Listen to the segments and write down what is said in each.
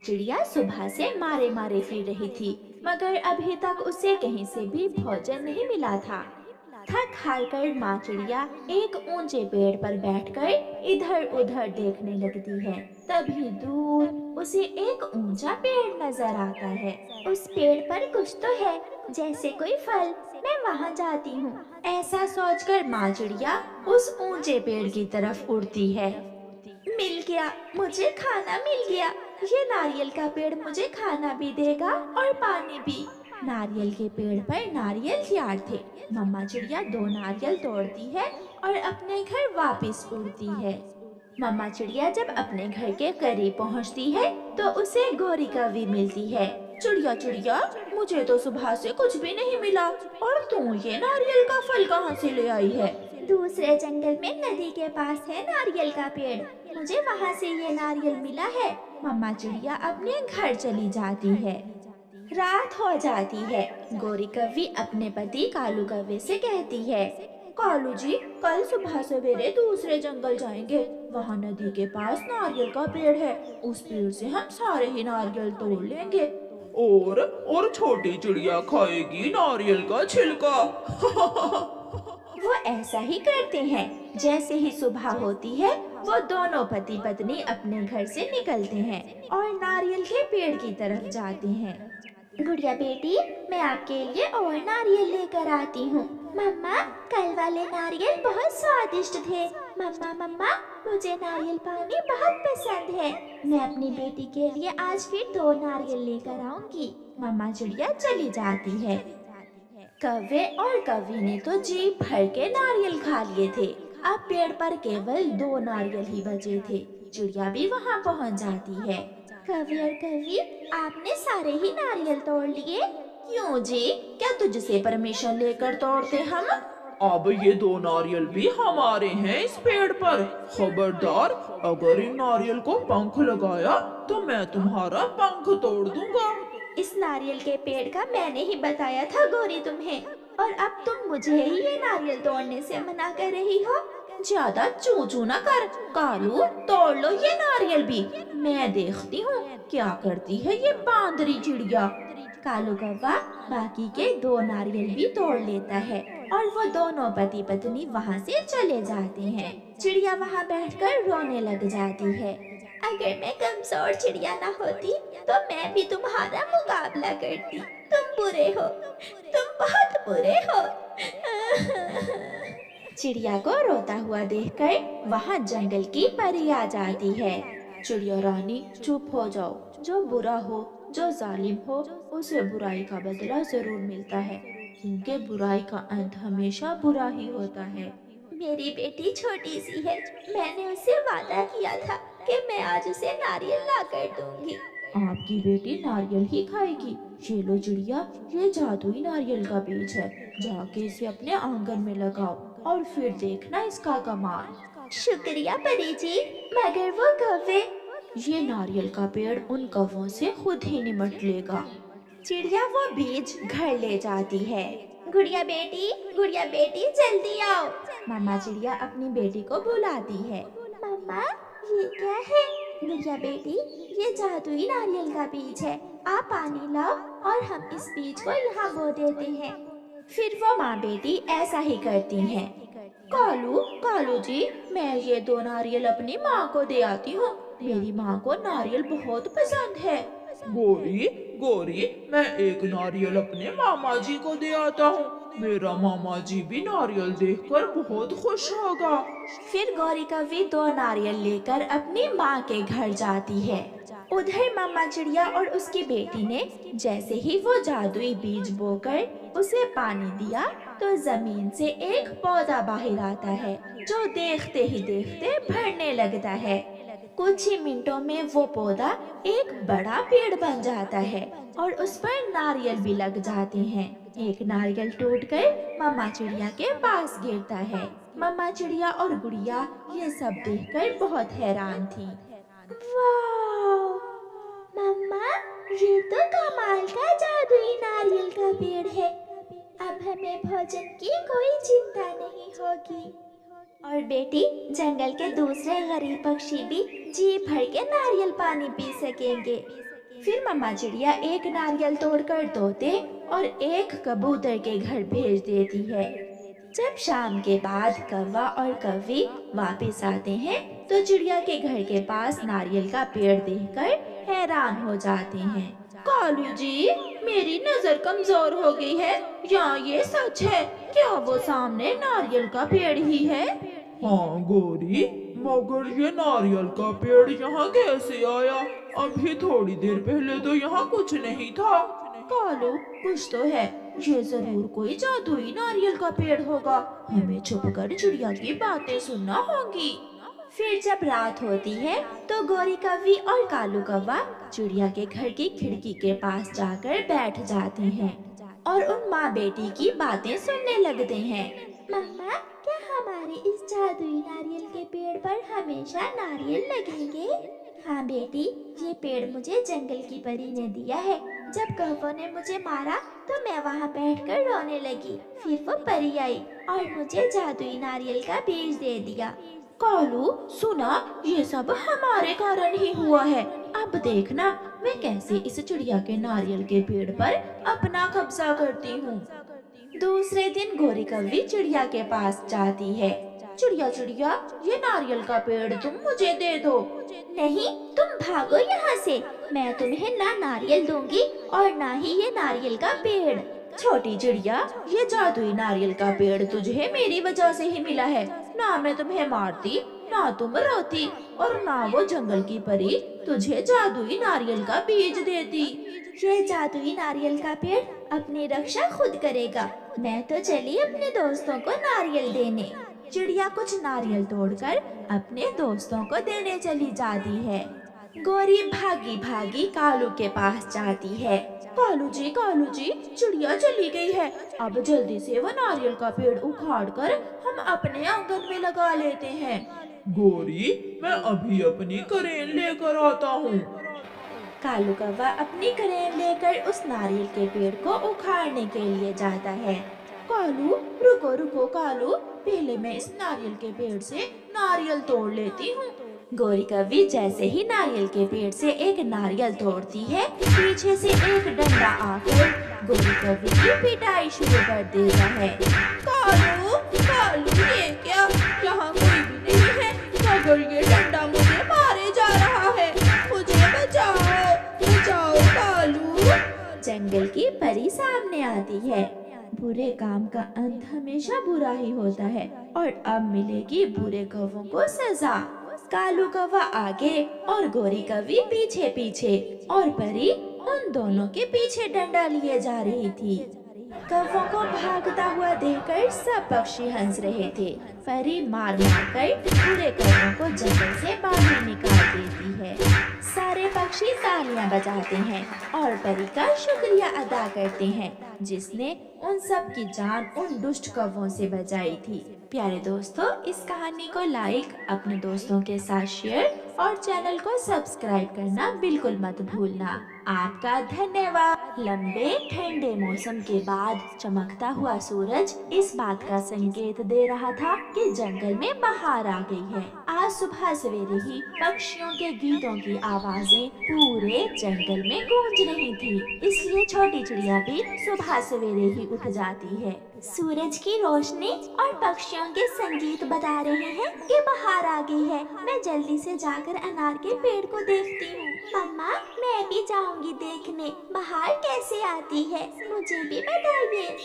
चिड़िया सुबह से मारे मारे फिर रही थी, मगर अभी तक उसे कहीं से भी भोजन नहीं मिला था। थक हार कर माँ चिड़िया एक ऊंचे पेड़ पर बैठकर इधर उधर देखने लगती है। तभी दूर उसे एक ऊंचा पेड़ नजर आता है। उस पेड़ पर कुछ तो है, जैसे कोई फल। मैं वहां जाती हूँ। ऐसा सोचकर माँ चिड़िया उस ऊंचे पेड़ की तरफ उड़ती है। मिल गया, मुझे खाना मिल गया। ये नारियल का पेड़ मुझे खाना भी देगा और पानी भी। नारियल के पेड़ पर नारियल तैयार थे। मम्मा चिड़िया दो नारियल तोड़ती है और अपने घर वापस उड़ती है। मम्मा चिड़िया जब अपने घर के करीब पहुंचती है तो उसे गोरी कौवी मिलती है। चिड़िया चिड़िया, मुझे तो सुबह से कुछ भी नहीं मिला, और तू ये नारियल का फल कहाँ से ले आई है? दूसरे जंगल में नदी के पास है नारियल का पेड़, मुझे वहाँ से ये नारियल मिला है। मम्मा चिड़िया अपने घर चली जाती है। रात हो जाती है। गोरी कौवी अपने पति कालू कौवे से कहती है, कालू जी, कल सुबह सवेरे दूसरे जंगल जाएंगे। वहाँ नदी के पास नारियल का पेड़ है, उस पेड़ से हम सारे ही नारियल तोड़ लेंगे। और छोटी चिड़िया खाएगी नारियल का छिलका। वो ऐसा ही करते हैं। जैसे ही सुबह होती है, वो दोनों पति पत्नी अपने घर से निकलते हैं और नारियल के पेड़ की तरफ जाते हैं। गुड़िया बेटी, मैं आपके लिए और नारियल लेकर आती हूँ। मम्मा, कल वाले नारियल बहुत स्वादिष्ट थे। मम्मा मम्मा, मुझे नारियल पानी बहुत पसंद है। मैं अपनी बेटी के लिए आज फिर दो नारियल लेकर आऊंगी। मम्मा चिड़िया चली जाती है। कौवे और कौवी ने तो जी भर के नारियल खा लिए थे। अब पेड़ पर केवल दो नारियल ही बचे थे। चिड़िया भी वहाँ पहुँच जाती है। कौवे और कौवी, आपने सारे ही नारियल तोड़ लिए? क्यों जी, क्या तुझसे परमिशन लेकर तोड़ते हम? अब ये दो नारियल भी हमारे हैं इस पेड़ पर। खबरदार, अगर इन नारियल को पंख लगाया तो मैं तुम्हारा पंख तोड़ दूंगा। इस नारियल के पेड़ का मैंने ही बताया था गोरी तुम्हें, और अब तुम मुझे ही ये नारियल तोड़ने से मना कर रही हो। ज्यादा चू चू ना कर। कालू, तोड़ लो ये नारियल भी। मैं देखती हूँ क्या करती है ये बांदरी चिड़िया। कालू कौवा बाकी के दो नारियल भी तोड़ लेता है और वो दोनों पति पत्नी वहाँ से चले जाते हैं। चिड़िया वहाँ बैठकर रोने लग जाती है। अगर मैं कमजोर चिड़िया ना होती तो मैं भी तुम्हारा मुकाबला करती। तुम बुरे हो, तुम बहुत बुरे हो। चिड़िया को रोता हुआ देखकर वहाँ जंगल की परी आ जाती है। चिड़िया रानी, चुप हो जाओ। जो बुरा हो, जो जालिम हो, उसे बुराई का बदला जरूर मिलता है, क्योंकि बुराई का अंत हमेशा बुरा ही होता है। मेरी बेटी छोटी सी है, मैंने उससे वादा किया था कि मैं आज उसे नारियल ला कर दूंगी। आपकी बेटी नारियल ही खाएगी। ये लो चिड़िया, ये जादुई नारियल का बीज है। जाके इसे अपने आंगन में लगाओ और फिर देखना इसका कमाल। शुक्रिया परी जी, मगर वो कौवे? ये नारियल का पेड़ उन कौवों से खुद ही निमट लेगा। चिड़िया वो बीज घर ले जाती है। गुड़िया बेटी, गुड़िया बेटी, जल्दी आओ। मामा चिड़िया अपनी बेटी को बुलाती है। मम्मा, ये क्या है? गुड़िया बेटी, ये जादुई नारियल का बीज है। आप पानी लाओ और हम इस बीज को यहाँ बो देते हैं। फिर वो माँ बेटी ऐसा ही करती हैं। कालू, कालू जी, मैं ये दो नारियल अपनी माँ को दे आती हूँ। मेरी माँ को नारियल बहुत पसंद है। गोरी, गोरी, मैं एक नारियल अपने मामा जी को दे आता हूँ। मेरा मामा जी भी नारियल देखकर बहुत खुश होगा। फिर गौरी कौवी दो नारियल लेकर अपनी माँ के घर जाती है। उधर मामा चिड़िया और उसकी बेटी ने जैसे ही वो जादुई बीज बोकर उसे पानी दिया तो जमीन से एक पौधा बाहर आता है, जो देखते ही देखते बढ़ने लगता है। कुछ ही मिनटों में वो पौधा एक बड़ा पेड़ बन जाता है और उस पर नारियल भी लग जाते हैं। एक नारियल टूटकर मम्मा चिड़िया के पास गिरता है। मम्मा चिड़िया और गुड़िया ये सब देखकर बहुत हैरान थी। वाह! मम्मा, ये तो कमाल का जादुई नारियल का पेड़ है। अब हमें भोजन की कोई चिंता नहीं होगी। और बेटी, जंगल के दूसरे गरीब पक्षी भी जी भर के नारियल पानी पी सकेंगे। फिर मम्मा चिड़िया एक नारियल तोड़कर तोते और एक कबूतर के घर भेज देती है। जब शाम के बाद कौवा और कौवी वापस आते हैं तो चिड़िया के घर के पास नारियल का पेड़ देखकर हैरान हो जाते हैं। कालू जी, मेरी नजर कमजोर हो गई है, या ये सच है? क्या वो सामने नारियल का पेड़ ही है? हाँ गोरी, मगर ये नारियल का पेड़ यहाँ कैसे आया? अभी थोड़ी देर पहले तो यहाँ कुछ नहीं था। कालू, कुछ तो है, ये जरूर कोई जादुई नारियल का पेड़ होगा। हमें छुपकर चिड़िया की बातें सुनना होगी। फिर जब रात होती है तो गोरी कौवी और कालू कौवा चिड़िया के घर की खिड़की के पास जाकर बैठ जाते हैं और उन माँ बेटी की बातें सुनने लगते हैं। मम्मा, क्या हमारे इस जादुई नारियल के पेड़ पर हमेशा नारियल लगेंगे? हाँ बेटी, ये पेड़ मुझे जंगल की परी ने दिया है। जब कौवों ने मुझे मारा तो मैं वहाँ बैठकर रोने लगी। फिर वो परी आई और मुझे जादुई नारियल का बीज दे दिया। कालू, सुना, ये सब हमारे कारण ही हुआ है। अब देखना मैं कैसे इस चिड़िया के नारियल के पेड़ पर अपना कब्जा करती हूँ। दूसरे दिन गोरी कौवी चिड़िया के पास जाती है। चिड़िया चिड़िया, ये नारियल का पेड़ तुम मुझे दे दो। नहीं, तुम भागो यहाँ से। मैं तुम्हें ना नारियल दूंगी और ना ही ये नारियल का पेड़। छोटी चिड़िया, ये जादुई नारियल का पेड़ तुझे मेरी वजह से ही मिला है। ना मैं तुम्हें मारती, ना तुम रोती, और ना वो जंगल की परी तुझे जादुई नारियल का बीज देती। ये जादुई नारियल का पेड़ अपनी रक्षा खुद करेगा। मैं तो चली अपने दोस्तों को नारियल देने। चिड़िया कुछ नारियल तोड़कर अपने दोस्तों को देने चली जाती है। गोरी भागी भागी कालू के पास जाती है। कालू जी, चिड़िया चली गई है। अब जल्दी से वो नारियल का पेड़ उखाड़कर हम अपने आंगन में लगा लेते हैं। गोरी, मैं अभी अपनी करेन लेकर आता हूँ। कालू कौवा अपनी करेन लेकर उस नारियल के पेड़ को उखाड़ने के लिए जाता है। कालू, रुको रुको कालू, पहले मैं इस नारियल के पेड़ से नारियल तोड़ लेती हूँ। गोरी कौवी जैसे ही नारियल के पेड़ से एक नारियल तोड़ती है, पीछे से एक डंडा आकर गोरी कौवी की पिटाई शुरू कर देता है। कालू, कालू, ये क्या? यहाँ कोई भी नहीं है, मगर ये डंडा मुझे मारे जा रहा है। मुझे बचाओ, बचाओ कालू। जंगल की परी सामने आती है। बुरे काम का अंत हमेशा बुरा ही होता है, और अब मिलेगी बुरे कौवों को सजा। कालू कौवा आगे और गोरी कौवी पीछे पीछे, और परी उन दोनों के पीछे डंडा लिए जा रही थी। कौवों को भागता हुआ देखकर सब पक्षी हंस रहे थे। परी मार मार कर बुरे कौवों को जंगल से बाहर निकाल देती है। सारे पक्षी तालियां बजाते हैं और परी का शुक्रिया अदा करते हैं, जिसने उन सब की जान उन दुष्ट कौवों से बचाई थी। प्यारे दोस्तों, इस कहानी को लाइक, अपने दोस्तों के साथ शेयर और चैनल को सब्सक्राइब करना बिल्कुल मत भूलना। आपका धन्यवाद। लंबे ठंडे मौसम के बाद चमकता हुआ सूरज इस बात का संकेत दे रहा था कि जंगल में बहार आ गई है। आज सुबह सवेरे ही पक्षियों के गीतों की आवाजें पूरे जंगल में गूंज रही थी, इसलिए छोटी चिड़िया भी सुबह सवेरे ही उठ जाती है। सूरज की रोशनी और पक्षियों के संगीत बता रहे हैं कि बहार आ गई है। मैं जल्दी से जाकर अनार के पेड़ को देखती हूँ। मम्मा, मैं भी जाऊंगी देखने बहार कैसे आती है, मुझे भी बताइए।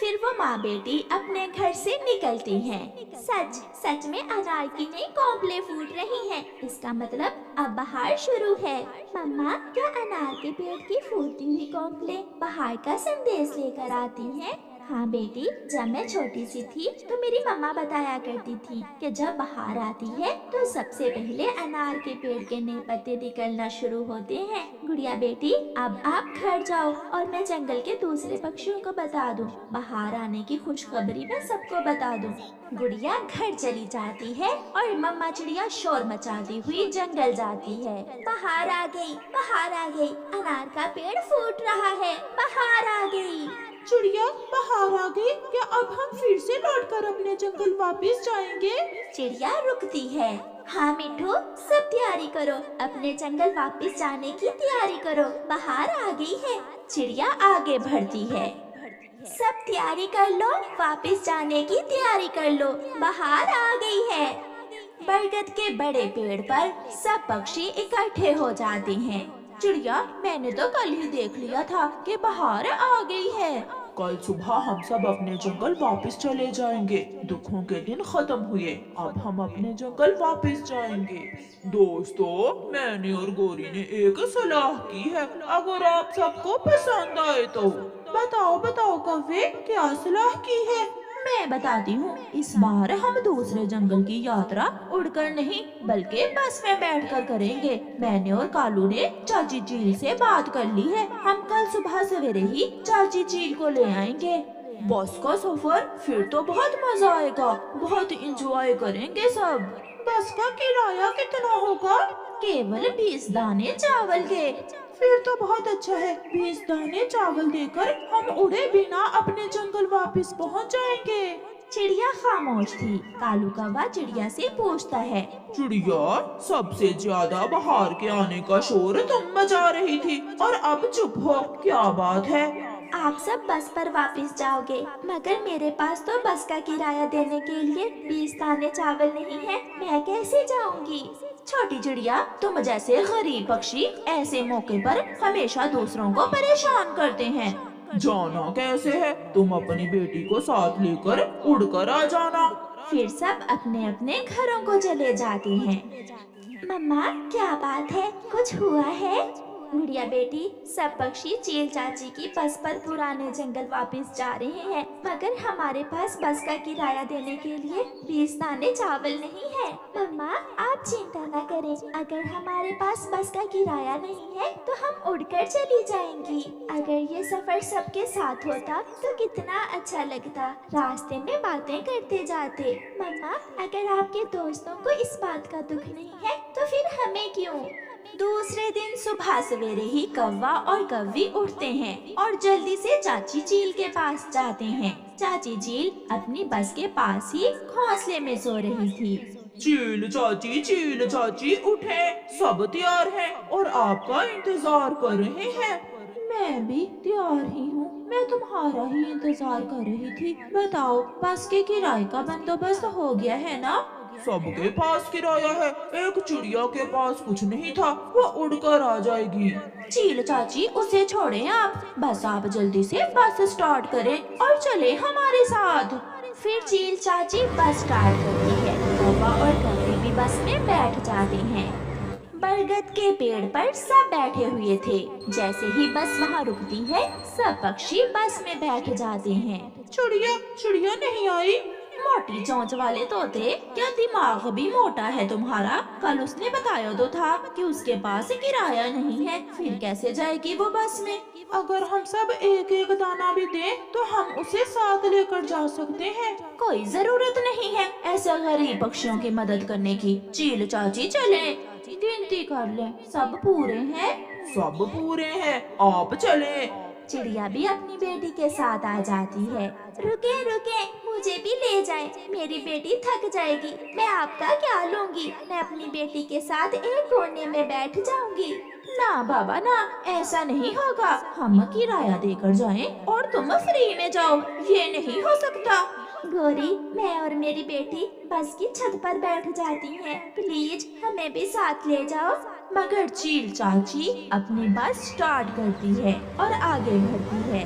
फिर वो माँ बेटी अपने घर से निकलती हैं। सच सच में अनार की नई कोंपलें फूट रही हैं। इसका मतलब अब बहार शुरू है। मम्मा, क्या अनार के पेड़ की फूटती हुई कोंपलें बहार का संदेश लेकर आती हैं? हाँ बेटी, जब मैं छोटी सी थी तो मेरी मम्मा बताया करती थी कि जब बहार आती है तो सबसे पहले अनार के पेड़ के नए पत्ते निकलना शुरू होते हैं। गुड़िया बेटी, अब आप घर जाओ और मैं जंगल के दूसरे पक्षियों को बता दूं। बहार आने की खुशखबरी मैं सबको बता दूं। गुड़िया घर चली जाती है और मम्मा चिड़िया शोर मचाती हुई जंगल जाती है। बहार आ गई, बहार आ गई, अनार का पेड़ फूट रहा है, बहार आ गई। चिड़िया बाहर आ गई, क्या अब हम फिर से लौटकर अपने जंगल वापस जाएंगे? चिड़िया रुकती है। हाँ मिठू, सब तैयारी करो, अपने जंगल वापस जाने की तैयारी करो, बाहर आ गई है। चिड़िया आगे बढ़ती है। सब तैयारी कर लो, वापस जाने की तैयारी कर लो, बाहर आ गई है। बरगद के बड़े पेड़ पर सब पक्षी इकट्ठे हो जाते हैं। चिड़िया, मैंने तो कल ही देख लिया था कि बाहर आ गई है। कल सुबह हम सब अपने जंगल वापस चले जाएंगे। दुखों के दिन खत्म हुए, अब हम अपने जंगल वापस जाएंगे। दोस्तों, मैंने और गोरी ने एक सलाह की है, अगर आप सबको पसंद आए तो। बताओ बताओ कौवे, क्या सलाह की है? मैं बताती हूँ, इस बार हम दूसरे जंगल की यात्रा उड़कर नहीं बल्कि बस में बैठकर करेंगे। मैंने और कालू ने चाची चील से बात कर ली है, हम कल सुबह सवेरे ही चाची चील को ले आएंगे। बस का सफर फिर तो बहुत मजा आएगा, बहुत इंजॉय करेंगे सब। बस का किराया कितना होगा? केवल 20 दाने चावल के। फिर तो बहुत अच्छा है, 20 दाने चावल देकर हम उड़े बिना अपने जंगल वापस पहुंच जाएंगे। चिड़िया खामोश थी। कालू कौवा चिड़िया से पूछता है, चिड़िया, सबसे ज्यादा बाहर के आने का शोर तुम मचा रही थी और अब चुप हो, क्या बात है? आप सब बस पर वापस जाओगे, मगर मेरे पास तो बस का किराया देने के लिए 20 दाने चावल नहीं है, मैं कैसे जाऊंगी? छोटी चिड़िया, तुम जैसे गरीब पक्षी ऐसे मौके पर हमेशा दूसरों को परेशान करते हैं। जाना कैसे है? तुम अपनी बेटी को साथ लेकर उड़कर आ जाना। फिर सब अपने अपने घरों को चले जाते हैं। मम्मा, क्या बात है, कुछ हुआ है? गुड़िया बेटी, सब पक्षी चील चाची की बस पर पुराने जंगल वापस जा रहे हैं, मगर हमारे पास बस का किराया देने के लिए 20 दाने चावल नहीं है। मम्मा, आप चिंता न करें, अगर हमारे पास बस का किराया नहीं है तो हम उड़कर चली जाएंगी। अगर ये सफर सबके साथ होता तो कितना अच्छा लगता, रास्ते में बातें करते जाते। मम्मा, अगर आपके दोस्तों को इस बात का दुख नहीं है तो फिर हमें क्यों? दूसरे दिन सुबह सवेरे ही कौवा और कौवी उठते हैं और जल्दी से चाची चील के पास जाते हैं। चाची चील अपनी बस के पास ही घोंसले में सो रही थी। चील चाची उठे, सब तैयार हैं और आपका इंतजार कर रहे हैं। मैं भी तैयार ही हूँ, मैं तुम्हारा ही इंतजार कर रही थी। बताओ, बस के किराए का बंदोबस्त हो गया है ना? सबके पास किराया है, एक चिड़िया के पास कुछ नहीं था, वो उड़कर आ जाएगी। चील चाची, उसे छोड़ें आप, बस आप जल्दी से बस स्टार्ट करें और चले हमारे साथ। फिर चील चाची बस स्टार्ट करती है, कौवा और कौवी भी बस में बैठ जाते हैं। बरगद के पेड़ पर सब बैठे हुए थे। जैसे ही बस वहाँ रुकती है, सब पक्षी बस में बैठ जाते हैं। चिड़िया नहीं आई। मोटी चोंच वाले तोते, क्या दिमाग भी मोटा है तुम्हारा? कल उसने बताया तो था कि उसके पास किराया नहीं है, फिर कैसे जाएगी वो बस में? अगर हम सब एक एक दाना भी दें तो हम उसे साथ लेकर जा सकते हैं। कोई जरूरत नहीं है ऐसे गरीब पक्षियों की मदद करने की। चील चाची, चले, गिनती कर ले, सब पूरे हैं? सब पूरे हैं, आप चलें। चिड़िया भी अपनी बेटी के साथ आ जाती है। रुके रुके, मुझे भी ले जाएं, मेरी बेटी थक जाएगी, मैं आपका क्या लूंगी, मैं अपनी बेटी के साथ एक कोने में बैठ जाऊंगी। ना बाबा ना, ऐसा नहीं होगा, हम किराया देकर जाएं और तुम फ्री में जाओ, ये नहीं हो सकता। गोरी, मैं और मेरी बेटी बस की छत पर बैठ जाती हैं, प्लीज हमें भी साथ ले जाओ। मगर चील चाची अपनी बस स्टार्ट करती है और आगे बढ़ती है।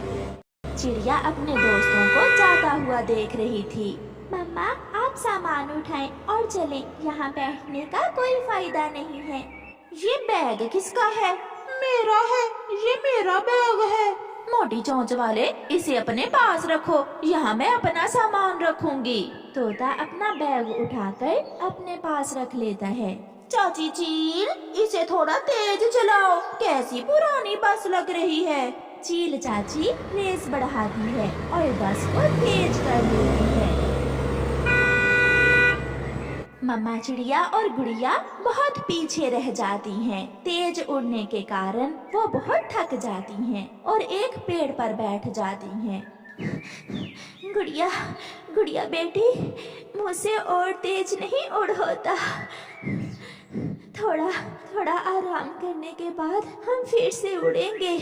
चिड़िया अपने दोस्तों को जाता हुआ देख रही थी। मम्मा, आप सामान उठाएं और चलें, यहाँ बैठने का कोई फायदा नहीं है। ये बैग किसका है? मेरा है, ये मेरा बैग है। मोटी चोंच वाले, इसे अपने पास रखो, यहाँ मैं अपना सामान रखूंगी। तोता अपना बैग उठाकर अपने पास रख लेता है। चाची चील, इसे थोड़ा तेज चलाओ, कैसी पुरानी बस लग रही है। चील चाची रेस बढ़ाती है और बस को तेज कर देती है। मम्मा चिड़िया और गुड़िया बहुत पीछे रह जाती हैं। तेज उड़ने के कारण वो बहुत थक जाती हैं और एक पेड़ पर बैठ जाती हैं। गुड़िया गुड़िया बेटी, मुझसे और तेज नहीं उड़ होता। थोड़ा थोड़ा आराम करने के बाद हम फिर से उड़ेंगे।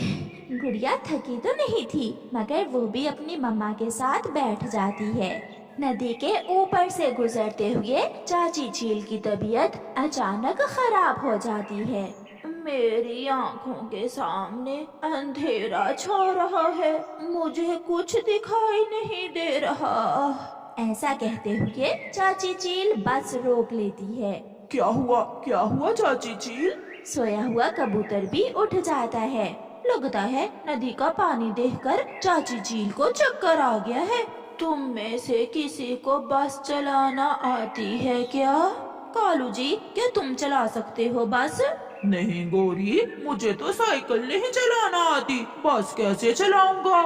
गुड़िया थकी तो नहीं थी, मगर वो भी अपनी मम्मा के साथ बैठ जाती है। नदी के ऊपर से गुजरते हुए चाची चील की तबीयत अचानक खराब हो जाती है। मेरी आंखों के सामने अंधेरा छा रहा है, मुझे कुछ दिखाई नहीं दे रहा। ऐसा कहते हुए चाची चील बस रोक लेती है। क्या हुआ चाची चील? सोया हुआ कबूतर भी उठ जाता है। लगता है नदी का पानी देखकर चाची चील को चक्कर आ गया है। तुम में से किसी को बस चलाना आती है क्या? कालू जी, क्या तुम चला सकते हो बस? नहीं गोरी, मुझे तो साइकिल नहीं चलाना आती, बस कैसे चलाऊंगा?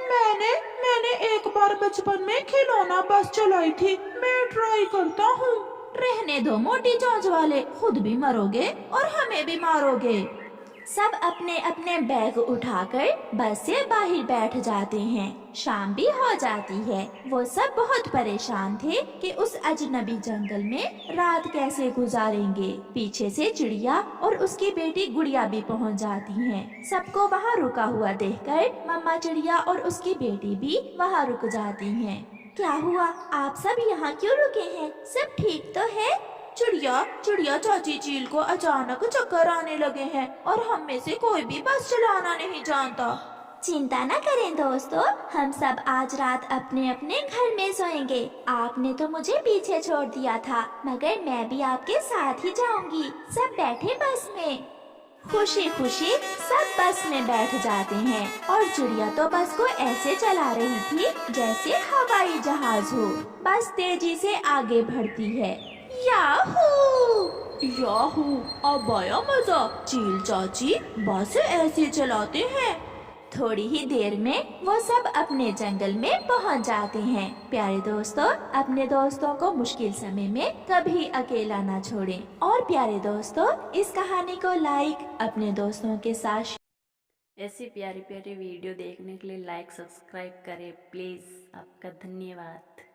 मैंने मैंने एक बार बचपन में खिलौना बस चलाई थी, मैं ट्राई करता हूँ। रहने दो मोटी चोंच वाले, खुद भी मरोगे और हमें भी मारोगे। सब अपने अपने बैग उठाकर बस से बाहर बैठ जाते हैं। शाम भी हो जाती है। वो सब बहुत परेशान थे कि उस अजनबी जंगल में रात कैसे गुजारेंगे। पीछे से चिड़िया और उसकी बेटी गुड़िया भी पहुंच जाती हैं। सबको वहां रुका हुआ देखकर मम्मा चिड़िया और उसकी बेटी भी वहां रुक जाती हैं। क्या हुआ? आप सब यहाँ क्यों रुके हैं? सब ठीक तो है? चिड़िया चाची चील को अचानक चक्कर आने लगे हैं और हम में से कोई भी बस चलाना नहीं जानता। चिंता न करें दोस्तों, हम सब आज रात अपने अपने घर में सोएंगे। आपने तो मुझे पीछे छोड़ दिया था, मगर मैं भी आपके साथ ही जाऊंगी। सब बैठे बस में। खुशी खुशी सब बस में बैठ जाते हैं और चिड़िया तो बस को ऐसे चला रही थी जैसे हवाई जहाज हो। बस तेजी से आगे बढ़ती है। याहू, अब आया मजा। चील चाची बस ऐसे चलाते हैं। थोड़ी ही देर में वो सब अपने जंगल में पहुंच जाते हैं। प्यारे दोस्तों, अपने दोस्तों को मुश्किल समय में कभी अकेला ना छोड़ें। और प्यारे दोस्तों, इस कहानी को लाइक अपने दोस्तों के साथ। ऐसी प्यारी प्यारी वीडियो देखने के लिए लाइक सब्सक्राइब करें प्लीज़। आपका धन्यवाद।